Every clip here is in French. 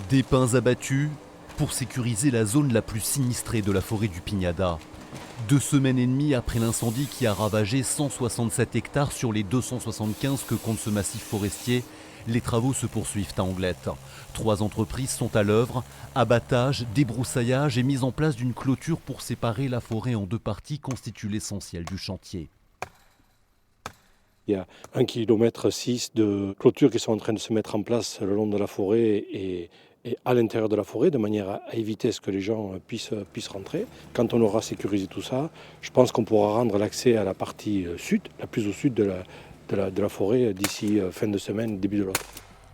Des pins abattus pour sécuriser la zone la plus sinistrée de la forêt du Pignada. 2 semaines et demie après l'incendie qui a ravagé 167 hectares sur les 275 que compte ce massif forestier, les travaux se poursuivent à Anglette. 3 entreprises sont à l'œuvre, abattage, débroussaillage et mise en place d'une clôture pour séparer la forêt en 2 parties constitue l'essentiel du chantier. Il y a 1,6 km de clôtures qui sont en train de se mettre en place le long de la forêt et à l'intérieur de la forêt, de manière à éviter que les gens puissent rentrer. Quand on aura sécurisé tout ça, je pense qu'on pourra rendre l'accès à la partie sud, la plus au sud de la forêt, d'ici fin de semaine, début de l'autre.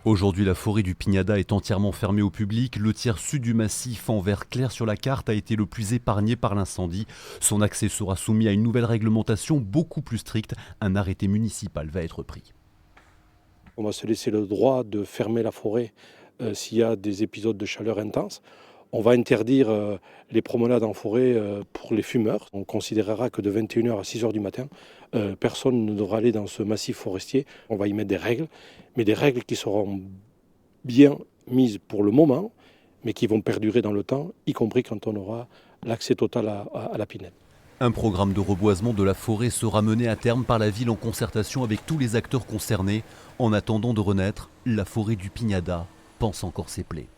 Aujourd'hui, la forêt du Pignada est entièrement fermée au public. Le tiers sud du massif, en vert clair sur la carte, a été le plus épargné par l'incendie. Son accès sera soumis à une nouvelle réglementation beaucoup plus stricte. Un arrêté municipal va être pris. On va se laisser le droit de fermer la forêt s'il y a des épisodes de chaleur intense. On va interdire les promenades en forêt pour les fumeurs. On considérera que de 21h à 6h du matin, personne ne devra aller dans ce massif forestier. On va y mettre des règles, mais des règles qui seront bien mises pour le moment, mais qui vont perdurer dans le temps, y compris quand on aura l'accès total à la pinède. Un programme de reboisement de la forêt sera mené à terme par la ville en concertation avec tous les acteurs concernés. En attendant de renaître, la forêt du Pignada pense encore ses plaies.